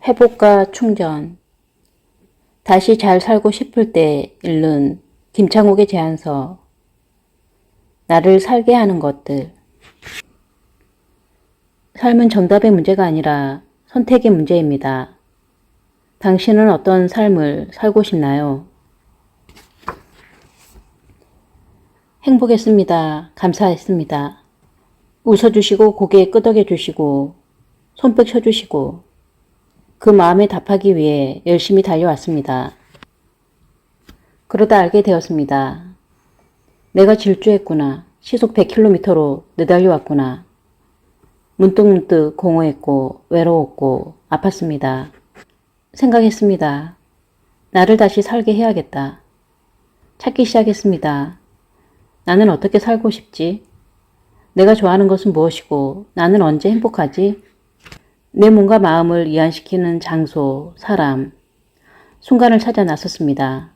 회복과 충전. 다시 잘 살고 싶을 때 읽는 김창옥의 제안서. 나를 살게 하는 것들. 삶은 정답의 문제가 아니라 선택의 문제입니다. 당신은 어떤 삶을 살고 싶나요? 행복했습니다. 감사했습니다. 웃어주시고 고개 끄덕여주시고 손뼉 쳐주시고 그 마음에 답하기 위해 열심히 달려왔습니다. 그러다 알게 되었습니다. 내가 질주했구나. 시속 100km로 내달려왔구나. 문득문득 공허했고 외로웠고 아팠습니다. 생각했습니다. 나를 다시 살게 해야겠다. 찾기 시작했습니다. 나는 어떻게 살고 싶지? 내가 좋아하는 것은 무엇이고 나는 언제 행복하지? 내 몸과 마음을 이완시키는 장소, 사람, 순간을 찾아 나섰습니다.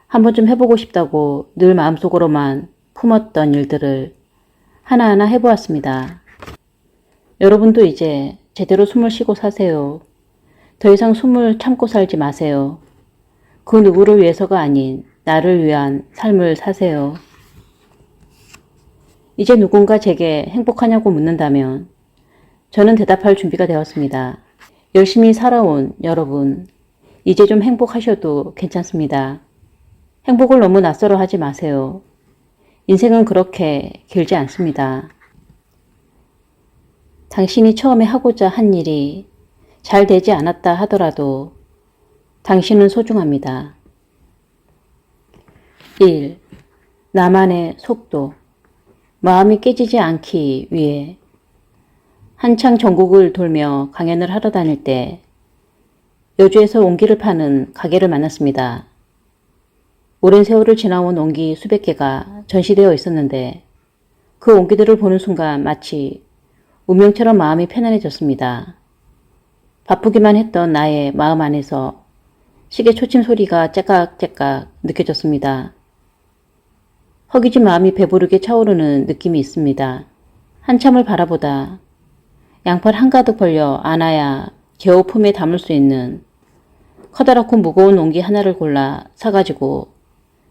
한 번쯤 해보고 싶다고 늘 마음속으로만 품었던 일들을 하나하나 해보았습니다. 여러분도 이제 제대로 숨을 쉬고 사세요. 더 이상 숨을 참고 살지 마세요. 그 누구를 위해서가 아닌 나를 위한 삶을 사세요. 이제 누군가 제게 행복하냐고 묻는다면 저는 대답할 준비가 되었습니다. 열심히 살아온 여러분, 이제 좀 행복하셔도 괜찮습니다. 행복을 너무 낯설어 하지 마세요. 인생은 그렇게 길지 않습니다. 당신이 처음에 하고자 한 일이 잘 되지 않았다 하더라도 당신은 소중합니다. 1. 나만의 속도. 마음이 깨지지 않기 위해 한창 전국을 돌며 강연을 하러 다닐 때 여주에서 옹기를 파는 가게를 만났습니다. 오랜 세월을 지나온 옹기 수백 개가 전시되어 있었는데 그 옹기들을 보는 순간 마치 운명처럼 마음이 편안해졌습니다. 바쁘기만 했던 나의 마음 안에서 시계 초침 소리가 째깍째깍 느껴졌습니다. 허기진 마음이 배부르게 차오르는 느낌이 있습니다. 한참을 바라보다 양팔 한가득 벌려 안아야 겨우 품에 담을 수 있는 커다랗고 무거운 옹기 하나를 골라 사가지고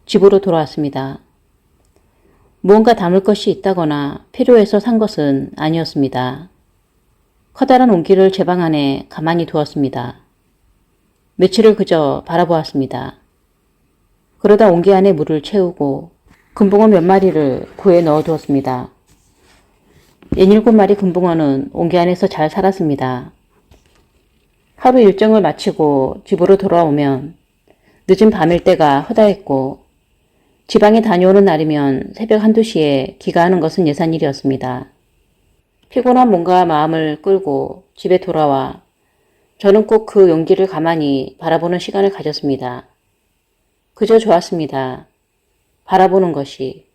집으로 돌아왔습니다. 무언가 담을 것이 있다거나 필요해서 산 것은 아니었습니다. 커다란 옹기를 제 방 안에 가만히 두었습니다. 며칠을 그저 바라보았습니다. 그러다 옹기 안에 물을 채우고 금붕어 몇 마리를 구해 넣어두었습니다. 67마리 금붕어는 옹기 안에서 잘 살았습니다. 하루 일정을 마치고 집으로 돌아오면 늦은 밤일 때가 허다했고 지방에 다녀오는 날이면 새벽 1~2시에 귀가하는 것은 예산일이었습니다. 피곤한 몸과 마음을 끌고 집에 돌아와 저는 꼭 그 용기를 가만히 바라보는 시간을 가졌습니다. 그저 좋았습니다. 바라보는 것이,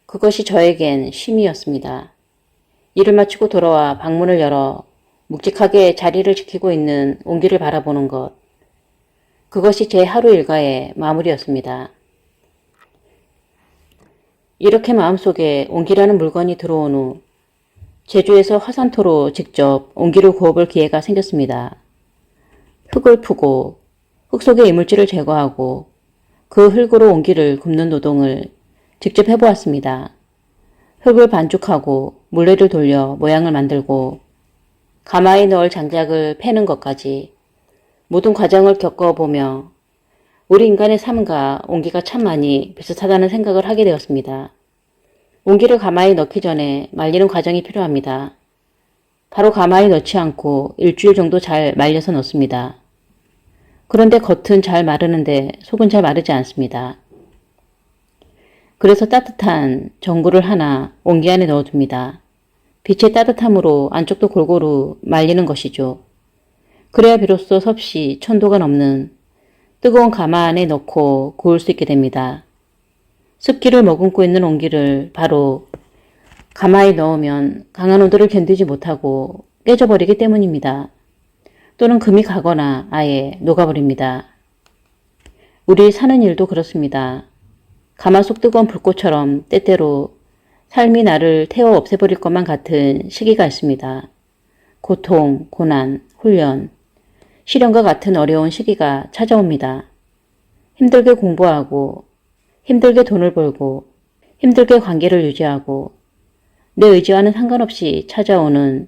그것이 저에겐 쉼이었습니다. 일을 마치고 돌아와 방문을 열어 묵직하게 자리를 지키고 있는 옹기를 바라보는 것. 그것이 제 하루 일과의 마무리였습니다. 이렇게 마음속에 옹기라는 물건이 들어온 후 제주에서 화산토로 직접 옹기를 구워볼 기회가 생겼습니다. 흙을 푸고 흙 속의 이물질을 제거하고 그 흙으로 옹기를 굽는 노동을 직접 해보았습니다. 흙을 반죽하고 물레를 돌려 모양을 만들고 가마에 넣을 장작을 패는 것까지 모든 과정을 겪어보며 우리 인간의 삶과 옹기가 참 많이 비슷하다는 생각을 하게 되었습니다. 옹기를 가마에 넣기 전에 말리는 과정이 필요합니다. 바로 가마에 넣지 않고 일주일 정도 잘 말려서 넣습니다. 그런데 겉은 잘 마르는데 속은 잘 마르지 않습니다. 그래서 따뜻한 전구를 하나 옹기 안에 넣어둡니다. 빛의 따뜻함으로 안쪽도 골고루 말리는 것이죠. 그래야 비로소 섭씨 1000도가 넘는 뜨거운 가마 안에 넣고 구울 수 있게 됩니다. 습기를 머금고 있는 옹기를 바로 가마에 넣으면 강한 온도를 견디지 못하고 깨져버리기 때문입니다. 또는 금이 가거나 아예 녹아버립니다. 우리 사는 일도 그렇습니다. 가마 속 뜨거운 불꽃처럼 때때로 삶이 나를 태워 없애버릴 것만 같은 시기가 있습니다. 고통, 고난, 훈련, 시련과 같은 어려운 시기가 찾아옵니다. 힘들게 공부하고, 힘들게 돈을 벌고, 힘들게 관계를 유지하고, 내 의지와는 상관없이 찾아오는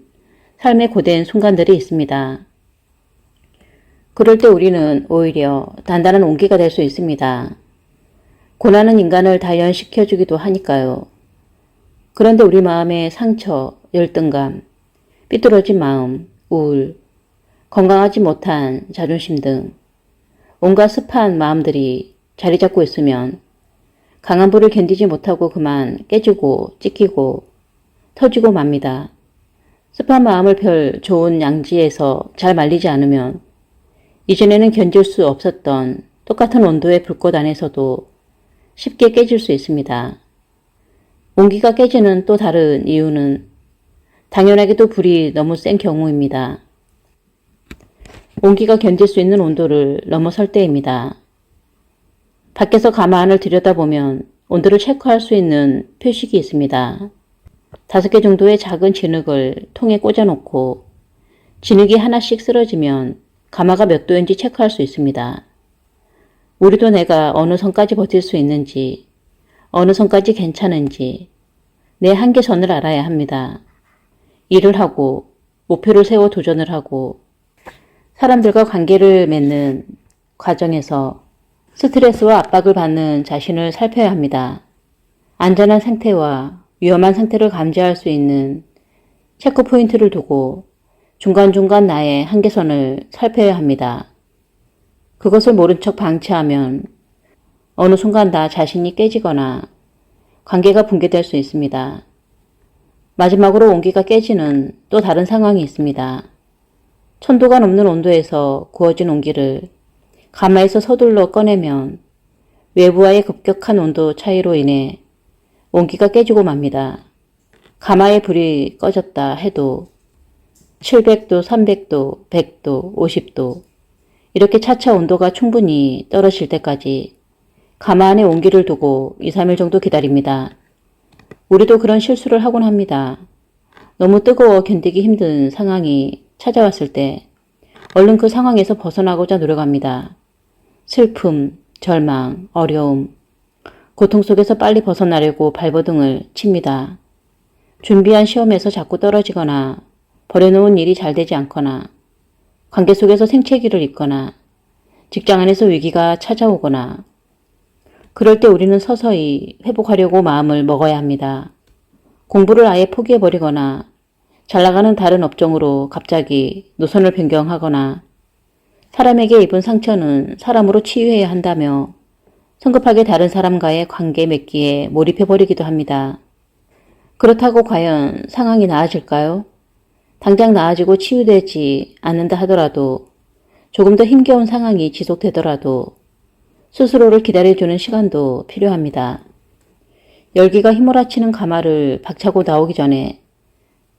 삶의 고된 순간들이 있습니다. 그럴 때 우리는 오히려 단단한 온기가 될 수 있습니다. 고난은 인간을 단련시켜주기도 하니까요. 그런데 우리 마음의 상처, 열등감, 삐뚤어진 마음, 우울, 건강하지 못한 자존심 등 온갖 습한 마음들이 자리 잡고 있으면 강한 불을 견디지 못하고 그만 깨지고 찢기고 터지고 맙니다. 습한 마음을 별 좋은 양지에서 잘 말리지 않으면 이전에는 견딜 수 없었던 똑같은 온도의 불꽃 안에서도 쉽게 깨질 수 있습니다. 온기가 깨지는 또 다른 이유는 당연하게도 불이 너무 센 경우입니다. 온기가 견딜 수 있는 온도를 넘어설 때입니다. 밖에서 가마 안을 들여다보면 온도를 체크할 수 있는 표식이 있습니다. 5개 정도의 작은 진흙을 통에 꽂아놓고 진흙이 하나씩 쓰러지면 가마가 몇 도인지 체크할 수 있습니다. 우리도 내가 어느 선까지 버틸 수 있는지, 어느 선까지 괜찮은지 내 한계선을 알아야 합니다. 일을 하고 목표를 세워 도전을 하고 사람들과 관계를 맺는 과정에서 스트레스와 압박을 받는 자신을 살펴야 합니다. 안전한 상태와 위험한 상태를 감지할 수 있는 체크포인트를 두고 중간중간 나의 한계선을 살펴야 합니다. 그것을 모른 척 방치하면 어느 순간 나 자신이 깨지거나 관계가 붕괴될 수 있습니다. 마지막으로 온기가 깨지는 또 다른 상황이 있습니다. 1000도가 넘는 온도에서 구워진 온기를 가마에서 서둘러 꺼내면 외부와의 급격한 온도 차이로 인해 온기가 깨지고 맙니다. 가마의 불이 꺼졌다 해도 700도, 300도, 100도, 50도 이렇게 차차 온도가 충분히 떨어질 때까지 가마 안에 온기를 두고 2, 3일 정도 기다립니다. 우리도 그런 실수를 하곤 합니다. 너무 뜨거워 견디기 힘든 상황이 찾아왔을 때 얼른 그 상황에서 벗어나고자 노력합니다. 슬픔, 절망, 어려움, 고통 속에서 빨리 벗어나려고 발버둥을 칩니다. 준비한 시험에서 자꾸 떨어지거나 버려놓은 일이 잘 되지 않거나 관계 속에서 생채기를 잊거나 직장 안에서 위기가 찾아오거나 그럴 때 우리는 서서히 회복하려고 마음을 먹어야 합니다. 공부를 아예 포기해버리거나 잘 나가는 다른 업종으로 갑자기 노선을 변경하거나 사람에게 입은 상처는 사람으로 치유해야 한다며 성급하게 다른 사람과의 관계 맺기에 몰입해버리기도 합니다. 그렇다고 과연 상황이 나아질까요? 당장 나아지고 치유되지 않는다 하더라도 조금 더 힘겨운 상황이 지속되더라도 스스로를 기다려주는 시간도 필요합니다. 열기가 휘몰아치는 가마를 박차고 나오기 전에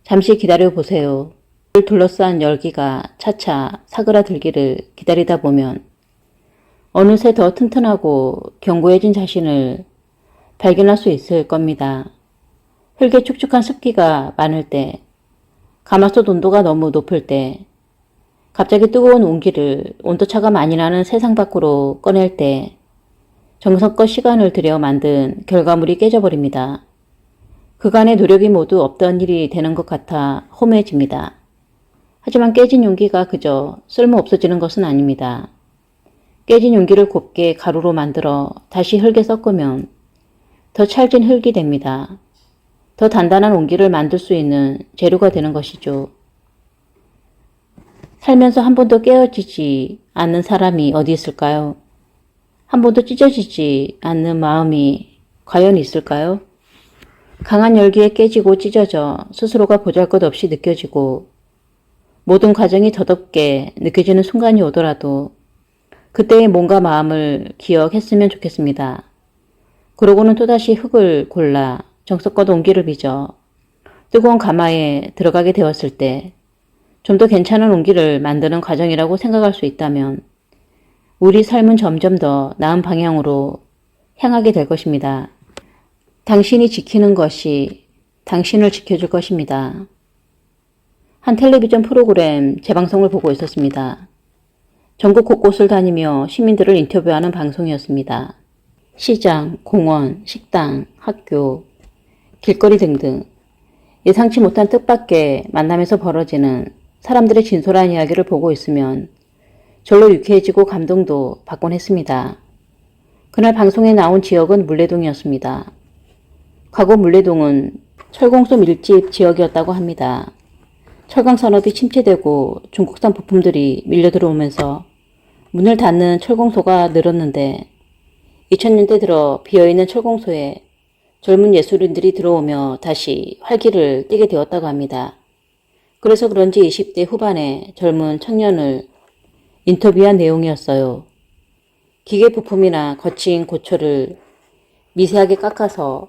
잠시 기다려보세요. 를 둘러싼 열기가 차차 사그라들기를 기다리다 보면 어느새 더 튼튼하고 견고해진 자신을 발견할 수 있을 겁니다. 흙에 축축한 습기가 많을 때, 가마솥 온도가 너무 높을 때, 갑자기 뜨거운 온기를 온도차가 많이 나는 세상 밖으로 꺼낼 때 정성껏 시간을 들여 만든 결과물이 깨져버립니다. 그간의 노력이 모두 없던 일이 되는 것 같아 허무해집니다. 하지만 깨진 용기가 그저 쓸모 없어지는 것은 아닙니다. 깨진 용기를 곱게 가루로 만들어 다시 흙에 섞으면 더 찰진 흙이 됩니다. 더 단단한 온기를 만들 수 있는 재료가 되는 것이죠. 살면서 한 번도 깨어지지 않는 사람이 어디 있을까요? 한 번도 찢어지지 않는 마음이 과연 있을까요? 강한 열기에 깨지고 찢어져 스스로가 보잘것없이 느껴지고 모든 과정이 더덥게 느껴지는 순간이 오더라도 그때의 몸과 마음을 기억했으면 좋겠습니다. 그러고는 또다시 흙을 골라 정성껏 온기를 빚어 뜨거운 가마에 들어가게 되었을 때 좀 더 괜찮은 온기를 만드는 과정이라고 생각할 수 있다면 우리 삶은 점점 더 나은 방향으로 향하게 될 것입니다. 당신이 지키는 것이 당신을 지켜줄 것입니다. 한 텔레비전 프로그램 재방송을 보고 있었습니다. 전국 곳곳을 다니며 시민들을 인터뷰하는 방송이었습니다. 시장, 공원, 식당, 학교, 길거리 등등 예상치 못한 뜻밖의 만남에서 벌어지는 사람들의 진솔한 이야기를 보고 있으면 절로 유쾌해지고 감동도 받곤 했습니다. 그날 방송에 나온 지역은 물레동이었습니다. 과거 물레동은 철공소 밀집 지역이었다고 합니다. 철강 산업이 침체되고 중국산 부품들이 밀려 들어오면서 문을 닫는 철공소가 늘었는데 2000년대 들어 비어있는 철공소에 젊은 예술인들이 들어오며 다시 활기를 띠게 되었다고 합니다. 그래서 그런지 20대 후반의 젊은 청년을 인터뷰한 내용이었어요. 기계 부품이나 거친 고철을 미세하게 깎아서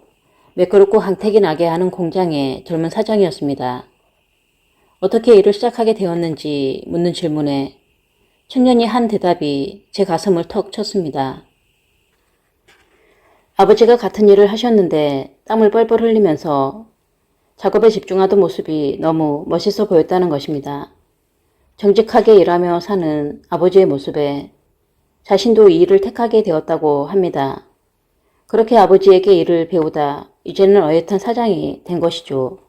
매끄럽고 광택이 나게 하는 공장의 젊은 사장이었습니다. 어떻게 일을 시작하게 되었는지 묻는 질문에 청년이 한 대답이 제 가슴을 턱 쳤습니다. 아버지가 같은 일을 하셨는데 땀을 뻘뻘 흘리면서 작업에 집중하던 모습이 너무 멋있어 보였다는 것입니다. 정직하게 일하며 사는 아버지의 모습에 자신도 이 일을 택하게 되었다고 합니다. 그렇게 아버지에게 일을 배우다 이제는 어엿한 사장이 된 것이죠.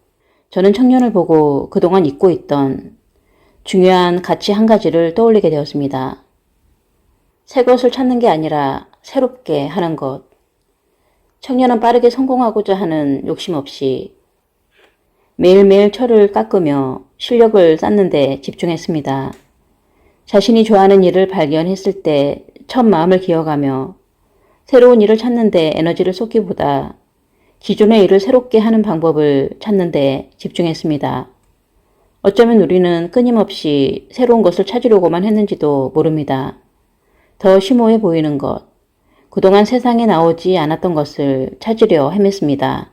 저는 청년을 보고 그동안 잊고 있던 중요한 가치 한 가지를 떠올리게 되었습니다. 새 것을 찾는 게 아니라 새롭게 하는 것. 청년은 빠르게 성공하고자 하는 욕심 없이 매일매일 철을 깎으며 실력을 쌓는 데 집중했습니다. 자신이 좋아하는 일을 발견했을 때 첫 마음을 기억하며 새로운 일을 찾는 데 에너지를 쏟기보다 기존의 일을 새롭게 하는 방법을 찾는 데 집중했습니다. 어쩌면 우리는 끊임없이 새로운 것을 찾으려고만 했는지도 모릅니다. 더 심오해 보이는 것, 그동안 세상에 나오지 않았던 것을 찾으려 헤맸습니다.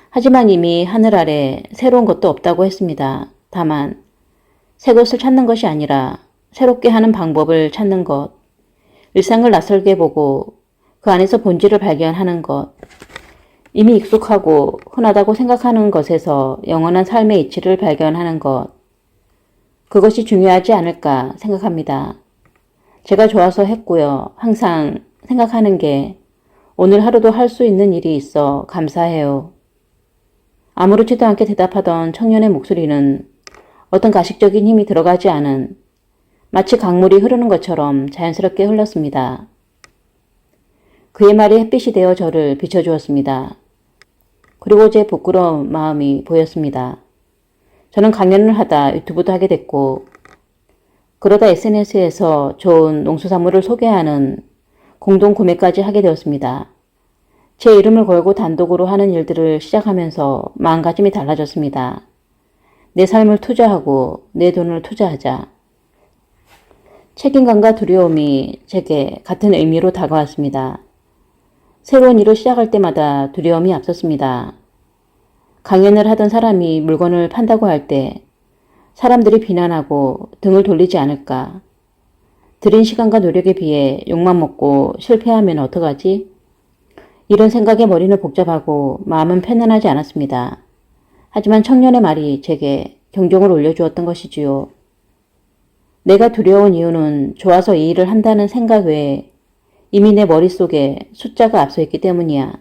하지만 이미 하늘 아래 새로운 것도 없다고 했습니다. 다만 새 것을 찾는 것이 아니라 새롭게 하는 방법을 찾는 것, 일상을 낯설게 보고 그 안에서 본질을 발견하는 것, 이미 익숙하고 흔하다고 생각하는 것에서 영원한 삶의 이치를 발견하는 것, 그것이 중요하지 않을까 생각합니다. 제가 좋아서 했고요. 항상 생각하는 게 오늘 하루도 할 수 있는 일이 있어 감사해요. 아무렇지도 않게 대답하던 청년의 목소리는 어떤 가식적인 힘이 들어가지 않은 마치 강물이 흐르는 것처럼 자연스럽게 흘렀습니다. 그의 말이 햇빛이 되어 저를 비춰주었습니다. 그리고 제 부끄러운 마음이 보였습니다. 저는 강연을 하다 유튜브도 하게 됐고 그러다 SNS에서 좋은 농수산물을 소개하는 공동 구매까지 하게 되었습니다. 제 이름을 걸고 단독으로 하는 일들을 시작하면서 마음가짐이 달라졌습니다. 내 삶을 투자하고 내 돈을 투자하자. 책임감과 두려움이 제게 같은 의미로 다가왔습니다. 새로운 일을 시작할 때마다 두려움이 앞섰습니다. 강연을 하던 사람이 물건을 판다고 할 때 사람들이 비난하고 등을 돌리지 않을까. 들인 시간과 노력에 비해 욕만 먹고 실패하면 어떡하지? 이런 생각에 머리는 복잡하고 마음은 편안하지 않았습니다. 하지만 청년의 말이 제게 경종을 울려주었던 것이지요. 내가 두려운 이유는 좋아서 이 일을 한다는 생각 외에 이미 내 머릿속에 숫자가 앞서 있기 때문이야.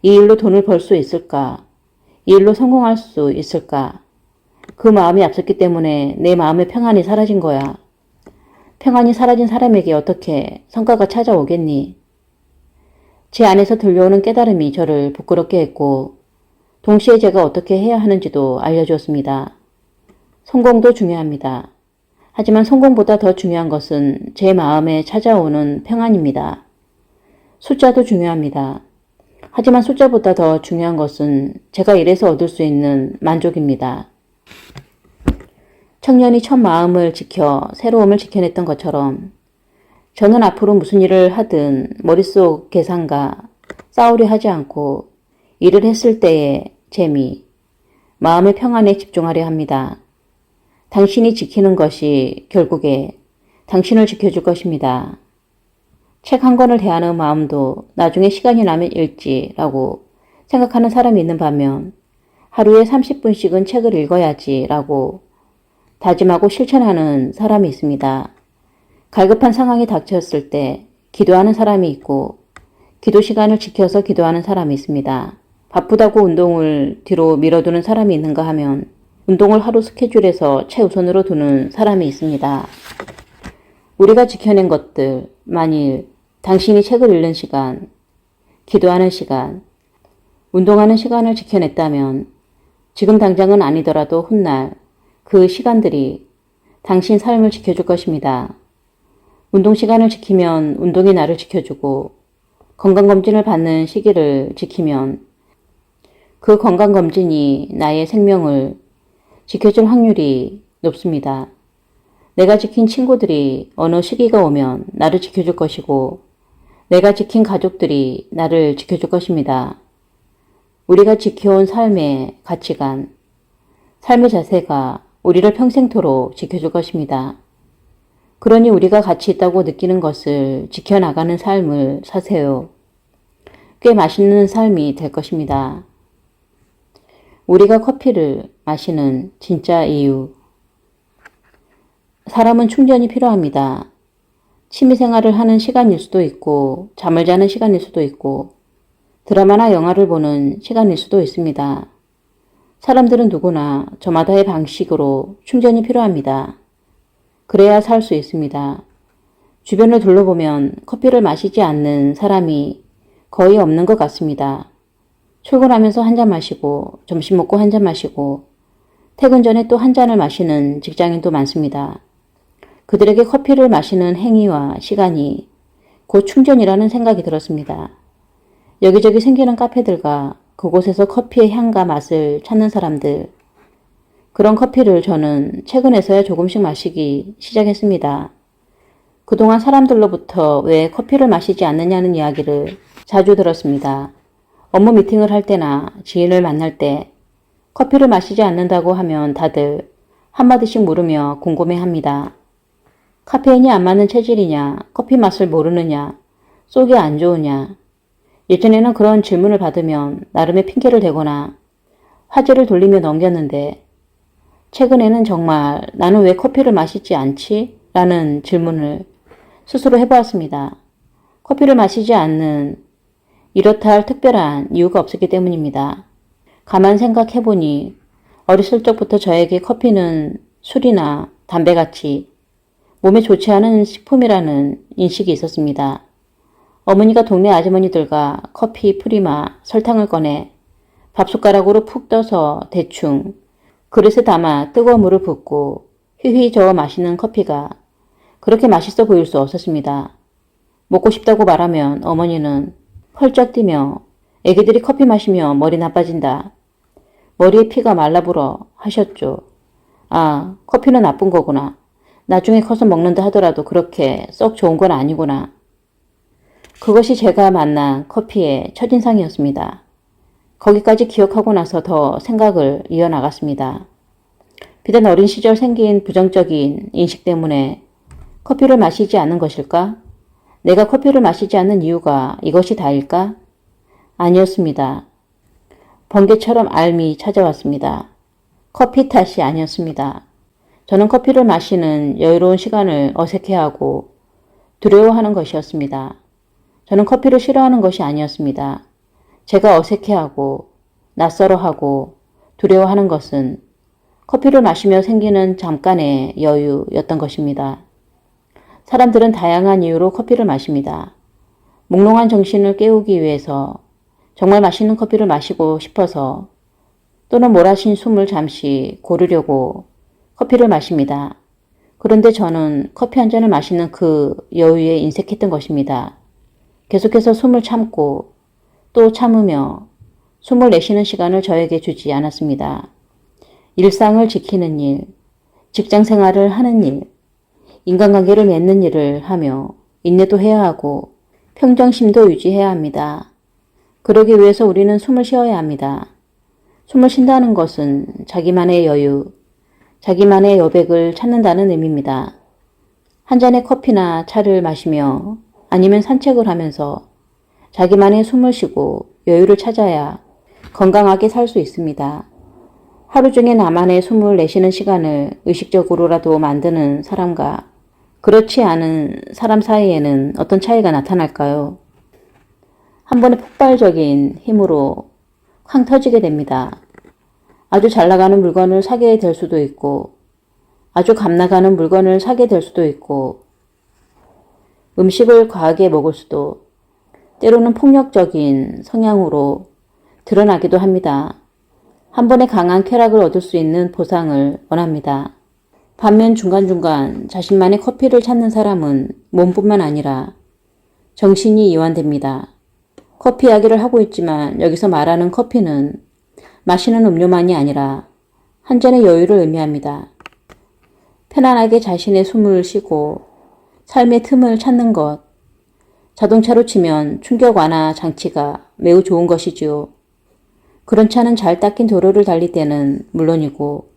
이 일로 돈을 벌 수 있을까? 이 일로 성공할 수 있을까? 그 마음이 앞섰기 때문에 내 마음의 평안이 사라진 거야. 평안이 사라진 사람에게 어떻게 성과가 찾아오겠니? 제 안에서 들려오는 깨달음이 저를 부끄럽게 했고 동시에 제가 어떻게 해야 하는지도 알려주었습니다. 성공도 중요합니다. 하지만 성공보다 더 중요한 것은 제 마음에 찾아오는 평안입니다. 숫자도 중요합니다. 하지만 숫자보다 더 중요한 것은 제가 일에서 얻을 수 있는 만족입니다. 청년이 첫 마음을 지켜 새로움을 지켜냈던 것처럼 저는 앞으로 무슨 일을 하든 머릿속 계산과 싸우려 하지 않고 일을 했을 때의 재미, 마음의 평안에 집중하려 합니다. 당신이 지키는 것이 결국에 당신을 지켜줄 것입니다. 책 한 권을 대하는 마음도 나중에 시간이 나면 읽지라고 생각하는 사람이 있는 반면 하루에 30분씩은 책을 읽어야지라고 다짐하고 실천하는 사람이 있습니다. 갈급한 상황이 닥쳤을 때 기도하는 사람이 있고 기도 시간을 지켜서 기도하는 사람이 있습니다. 바쁘다고 운동을 뒤로 미뤄두는 사람이 있는가 하면 운동을 하루 스케줄에서 최우선으로 두는 사람이 있습니다. 우리가 지켜낸 것들, 만일 당신이 책을 읽는 시간, 기도하는 시간, 운동하는 시간을 지켜냈다면 지금 당장은 아니더라도 훗날 그 시간들이 당신 삶을 지켜줄 것입니다. 운동 시간을 지키면 운동이 나를 지켜주고 건강검진을 받는 시기를 지키면 그 건강검진이 나의 생명을 지켜줄 확률이 높습니다. 내가 지킨 친구들이 어느 시기가 오면 나를 지켜줄 것이고 내가 지킨 가족들이 나를 지켜줄 것입니다. 우리가 지켜온 삶의 가치관, 삶의 자세가 우리를 평생토록 지켜줄 것입니다. 그러니 우리가 가치 있다고 느끼는 것을 지켜나가는 삶을 사세요. 꽤 맛있는 삶이 될 것입니다. 우리가 커피를 마시는 진짜 이유. 사람은 충전이 필요합니다. 취미생활을 하는 시간일 수도 있고 잠을 자는 시간일 수도 있고 드라마나 영화를 보는 시간일 수도 있습니다. 사람들은 누구나 저마다의 방식으로 충전이 필요합니다. 그래야 살 수 있습니다. 주변을 둘러보면 커피를 마시지 않는 사람이 거의 없는 것 같습니다. 출근하면서 한 잔 마시고 점심 먹고 한 잔 마시고 퇴근 전에 또 한 잔을 마시는 직장인도 많습니다. 그들에게 커피를 마시는 행위와 시간이 곧 충전이라는 생각이 들었습니다. 여기저기 생기는 카페들과 그곳에서 커피의 향과 맛을 찾는 사람들, 그런 커피를 저는 최근에서야 조금씩 마시기 시작했습니다. 그동안 사람들로부터 왜 커피를 마시지 않느냐는 이야기를 자주 들었습니다. 업무 미팅을 할 때나 지인을 만날 때 커피를 마시지 않는다고 하면 다들 한마디씩 물으며 궁금해합니다. 카페인이 안 맞는 체질이냐, 커피 맛을 모르느냐, 속이 안 좋으냐. 예전에는 그런 질문을 받으면 나름의 핑계를 대거나 화제를 돌리며 넘겼는데 최근에는 정말 나는 왜 커피를 마시지 않지? 라는 질문을 스스로 해보았습니다. 커피를 마시지 않는 이렇다 할 특별한 이유가 없었기 때문입니다. 가만 생각해보니 어렸을 적부터 저에게 커피는 술이나 담배같이 몸에 좋지 않은 식품이라는 인식이 있었습니다. 어머니가 동네 아주머니들과 커피, 프리마, 설탕을 꺼내 밥숟가락으로 푹 떠서 대충 그릇에 담아 뜨거운 물을 붓고 휘휘 저어 마시는 커피가 그렇게 맛있어 보일 수 없었습니다. 먹고 싶다고 말하면 어머니는 펄쩍 뛰며 애기들이 커피 마시며 머리 나빠진다. 머리에 피가 말라불어 하셨죠. 아, 커피는 나쁜 거구나. 나중에 커서 먹는다 하더라도 그렇게 썩 좋은 건 아니구나. 그것이 제가 만난 커피의 첫인상이었습니다. 거기까지 기억하고 나서 더 생각을 이어나갔습니다. 비단 어린 시절 생긴 부정적인 인식 때문에 커피를 마시지 않는 것일까? 내가 커피를 마시지 않는 이유가 이것이 다일까? 아니었습니다. 번개처럼 알미 찾아왔습니다. 커피 탓이 아니었습니다. 저는 커피를 마시는 여유로운 시간을 어색해하고 두려워하는 것이었습니다. 저는 커피를 싫어하는 것이 아니었습니다. 제가 어색해하고 낯설어하고 두려워하는 것은 커피를 마시며 생기는 잠깐의 여유였던 것입니다. 사람들은 다양한 이유로 커피를 마십니다. 몽롱한 정신을 깨우기 위해서, 정말 맛있는 커피를 마시고 싶어서, 또는 몰아신 숨을 잠시 고르려고 커피를 마십니다. 그런데 저는 커피 한 잔을 마시는 그 여유에 인색했던 것입니다. 계속해서 숨을 참고 또 참으며 숨을 내쉬는 시간을 저에게 주지 않았습니다. 일상을 지키는 일, 직장 생활을 하는 일, 인간관계를 맺는 일을 하며 인내도 해야 하고 평정심도 유지해야 합니다. 그러기 위해서 우리는 숨을 쉬어야 합니다. 숨을 쉰다는 것은 자기만의 여유, 자기만의 여백을 찾는다는 의미입니다. 한 잔의 커피나 차를 마시며 아니면 산책을 하면서 자기만의 숨을 쉬고 여유를 찾아야 건강하게 살 수 있습니다. 하루 중에 나만의 숨을 내쉬는 시간을 의식적으로라도 만드는 사람과 그렇지 않은 사람 사이에는 어떤 차이가 나타날까요? 한 번의 폭발적인 힘으로 쾅 터지게 됩니다. 아주 잘 나가는 물건을 사게 될 수도 있고, 아주 값 나가는 물건을 사게 될 수도 있고, 음식을 과하게 먹을 수도, 때로는 폭력적인 성향으로 드러나기도 합니다. 한 번에 강한 쾌락을 얻을 수 있는 보상을 원합니다. 반면 중간중간 자신만의 커피를 찾는 사람은 몸뿐만 아니라 정신이 이완됩니다. 커피 이야기를 하고 있지만 여기서 말하는 커피는 마시는 음료만이 아니라 한 잔의 여유를 의미합니다. 편안하게 자신의 숨을 쉬고 삶의 틈을 찾는 것. 자동차로 치면 충격 완화 장치가 매우 좋은 것이지요. 그런 차는 잘 닦인 도로를 달릴 때는 물론이고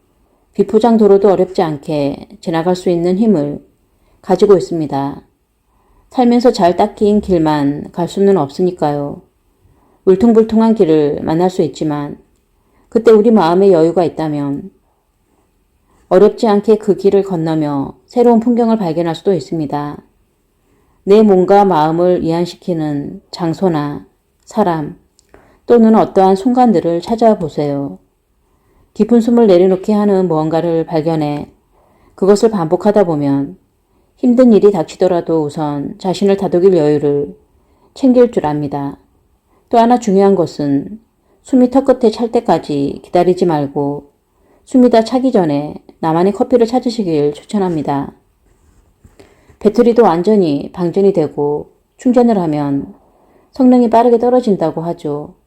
비포장 도로도 어렵지 않게 지나갈 수 있는 힘을 가지고 있습니다. 살면서 잘 닦인 길만 갈 수는 없으니까요. 울퉁불퉁한 길을 만날 수 있지만 그때 우리 마음에 여유가 있다면 어렵지 않게 그 길을 건너며 새로운 풍경을 발견할 수도 있습니다. 내 몸과 마음을 이완시키는 장소나 사람 또는 어떠한 순간들을 찾아보세요. 깊은 숨을 내려놓게 하는 무언가를 발견해 그것을 반복하다 보면 힘든 일이 닥치더라도 우선 자신을 다독일 여유를 챙길 줄 압니다. 또 하나 중요한 것은 숨이 턱끝에 찰 때까지 기다리지 말고 숨이 다 차기 전에 나만의 커피를 찾으시길 추천합니다. 배터리도 완전히 방전이 되고 충전을 하면 성능이 빠르게 떨어진다고 하죠.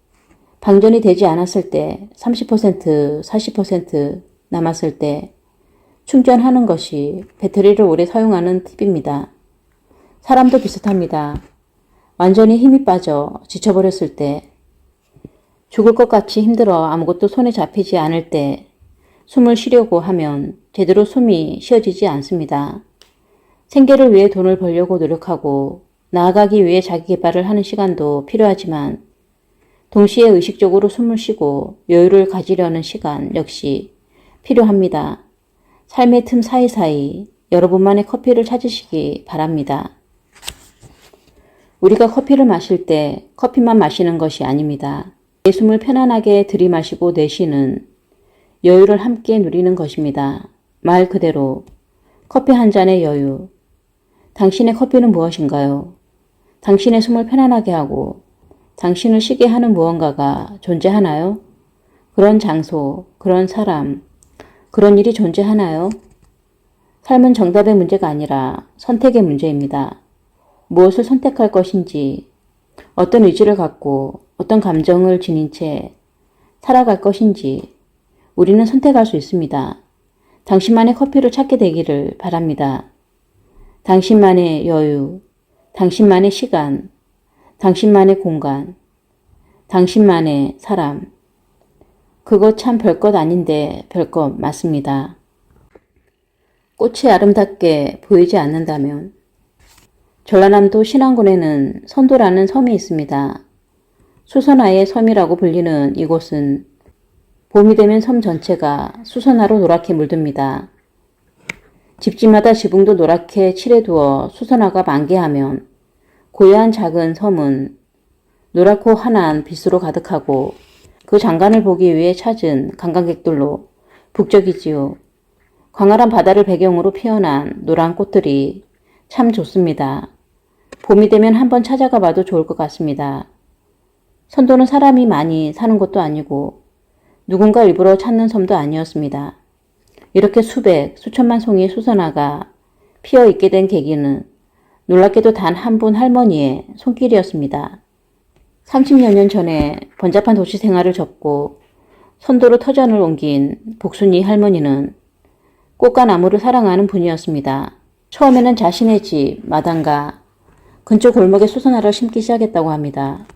방전이 되지 않았을 때 30%, 40% 남았을 때 충전하는 것이 배터리를 오래 사용하는 팁입니다. 사람도 비슷합니다. 완전히 힘이 빠져 지쳐버렸을 때, 죽을 것 같이 힘들어 아무것도 손에 잡히지 않을 때 숨을 쉬려고 하면 제대로 숨이 쉬어지지 않습니다. 생계를 위해 돈을 벌려고 노력하고 나아가기 위해 자기 개발을 하는 시간도 필요하지만 동시에 의식적으로 숨을 쉬고 여유를 가지려는 시간 역시 필요합니다. 삶의 틈 사이사이 여러분만의 커피를 찾으시기 바랍니다. 우리가 커피를 마실 때 커피만 마시는 것이 아닙니다. 내 숨을 편안하게 들이마시고 내쉬는 여유를 함께 누리는 것입니다. 말 그대로 커피 한 잔의 여유. 당신의 커피는 무엇인가요? 당신의 숨을 편안하게 하고 당신을 쉬게 하는 무언가가 존재하나요? 그런 장소, 그런 사람, 그런 일이 존재하나요? 삶은 정답의 문제가 아니라 선택의 문제입니다. 무엇을 선택할 것인지, 어떤 의지를 갖고 어떤 감정을 지닌 채 살아갈 것인지 우리는 선택할 수 있습니다. 당신만의 커피를 찾게 되기를 바랍니다. 당신만의 여유, 당신만의 시간, 당신만의 공간, 당신만의 사람. 그거 참 별것 아닌데 별것 맞습니다. 꽃이 아름답게 보이지 않는다면 전라남도 신안군에는 선도라는 섬이 있습니다. 수선화의 섬이라고 불리는 이곳은 봄이 되면 섬 전체가 수선화로 노랗게 물듭니다. 집집마다 지붕도 노랗게 칠해두어 수선화가 만개하면 고요한 작은 섬은 노랗고 환한 빛으로 가득하고 그 장관을 보기 위해 찾은 관광객들로 북적이지요. 광활한 바다를 배경으로 피어난 노란 꽃들이 참 좋습니다. 봄이 되면 한번 찾아가 봐도 좋을 것 같습니다. 선도는 사람이 많이 사는 곳도 아니고 누군가 일부러 찾는 섬도 아니었습니다. 이렇게 수백, 수천만 송이의 수선화가 피어 있게 된 계기는 놀랍게도 단 한 분 할머니의 손길이었습니다. 30여 년 전에 번잡한 도시 생활을 접고 선도로 터전을 옮긴 복순이 할머니는 꽃과 나무를 사랑하는 분이었습니다. 처음에는 자신의 집, 마당과 근처 골목에 수선화를 심기 시작했다고 합니다.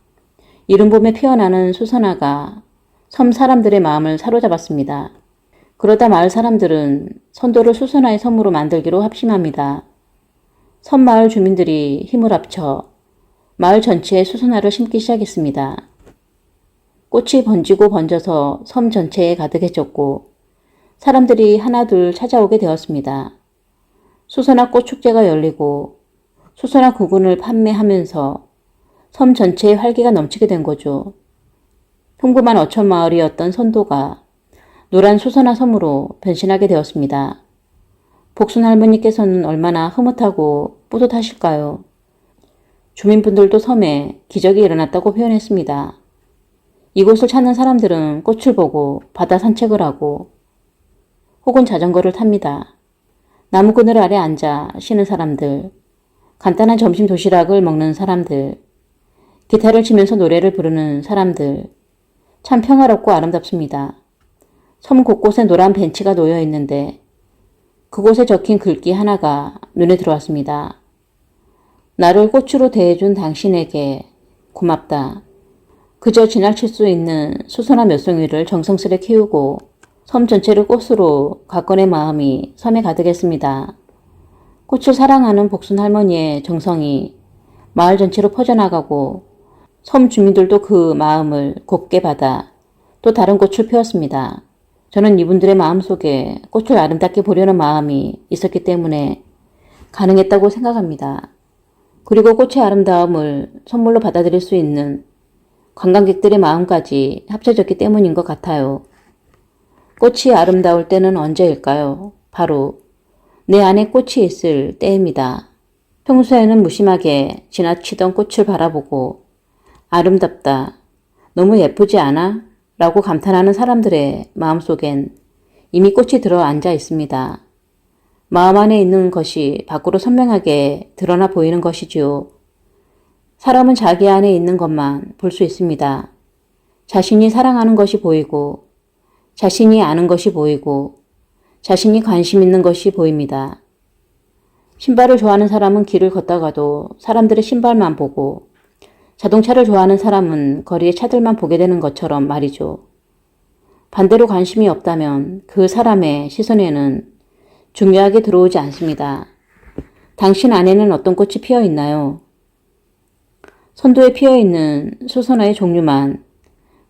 이른 봄에 피어나는 수선화가 섬 사람들의 마음을 사로잡았습니다. 그러다 마을 사람들은 선도를 수선화의 섬으로 만들기로 합심합니다. 섬 마을 주민들이 힘을 합쳐 마을 전체에 수선화를 심기 시작했습니다. 꽃이 번지고 번져서 섬 전체에 가득해졌고 사람들이 하나둘 찾아오게 되었습니다. 수선화 꽃축제가 열리고 수선화 구근을 판매하면서 섬 전체에 활기가 넘치게 된 거죠. 평범한 어촌 마을이었던 선도가 노란 수선화 섬으로 변신하게 되었습니다. 복순 할머니께서는 얼마나 흐뭇하고 뿌듯하실까요? 주민분들도 섬에 기적이 일어났다고 표현했습니다. 이곳을 찾는 사람들은 꽃을 보고 바다 산책을 하고 혹은 자전거를 탑니다. 나무 그늘 아래 앉아 쉬는 사람들, 간단한 점심 도시락을 먹는 사람들, 기타를 치면서 노래를 부르는 사람들, 참 평화롭고 아름답습니다. 섬 곳곳에 노란 벤치가 놓여 있는데 그곳에 적힌 글귀 하나가 눈에 들어왔습니다. 나를 꽃으로 대해준 당신에게 고맙다. 그저 지나칠 수 있는 수선화 몇 송이를 정성스레 키우고 섬 전체를 꽃으로 가꿔낸 마음이 섬에 가득했습니다. 꽃을 사랑하는 복순 할머니의 정성이 마을 전체로 퍼져나가고 섬 주민들도 그 마음을 곱게 받아 또 다른 꽃을 피웠습니다. 저는 이분들의 마음속에 꽃을 아름답게 보려는 마음이 있었기 때문에 가능했다고 생각합니다. 그리고 꽃의 아름다움을 선물로 받아들일 수 있는 관광객들의 마음까지 합쳐졌기 때문인 것 같아요. 꽃이 아름다울 때는 언제일까요? 바로 내 안에 꽃이 있을 때입니다. 평소에는 무심하게 지나치던 꽃을 바라보고 아름답다, 너무 예쁘지 않아? 라고 감탄하는 사람들의 마음속엔 이미 꽃이 들어 앉아 있습니다. 마음 안에 있는 것이 밖으로 선명하게 드러나 보이는 것이지요. 사람은 자기 안에 있는 것만 볼 수 있습니다. 자신이 사랑하는 것이 보이고, 자신이 아는 것이 보이고, 자신이 관심 있는 것이 보입니다. 신발을 좋아하는 사람은 길을 걷다가도 사람들의 신발만 보고, 자동차를 좋아하는 사람은 거리의 차들만 보게 되는 것처럼 말이죠. 반대로 관심이 없다면 그 사람의 시선에는 중요하게 들어오지 않습니다. 당신 안에는 어떤 꽃이 피어 있나요? 선도에 피어 있는 수선화의 종류만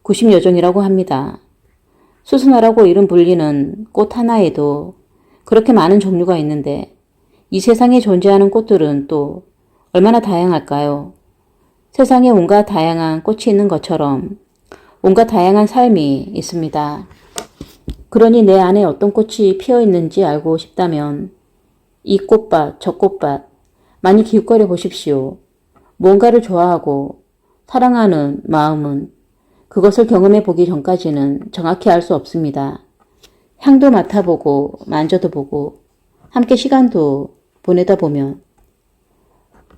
90여 종이라고 합니다. 수선화라고 이름 불리는 꽃 하나에도 그렇게 많은 종류가 있는데 이 세상에 존재하는 꽃들은 또 얼마나 다양할까요? 세상에 온갖 다양한 꽃이 있는 것처럼 온갖 다양한 삶이 있습니다. 그러니 내 안에 어떤 꽃이 피어 있는지 알고 싶다면 이 꽃밭, 저 꽃밭 많이 기웃거려 보십시오. 무언가를 좋아하고 사랑하는 마음은 그것을 경험해 보기 전까지는 정확히 알 수 없습니다. 향도 맡아보고 만져도 보고 함께 시간도 보내다 보면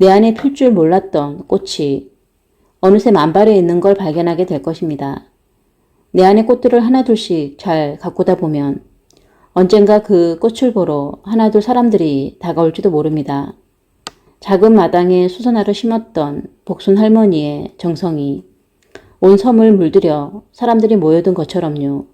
내 안에 필 줄 몰랐던 꽃이 어느새 만발해 있는 걸 발견하게 될 것입니다. 내 안의 꽃들을 하나둘씩 잘 가꾸다 보면 언젠가 그 꽃을 보러 하나둘 사람들이 다가올지도 모릅니다. 작은 마당에 수선화를 심었던 복순 할머니의 정성이 온 섬을 물들여 사람들이 모여든 것처럼요.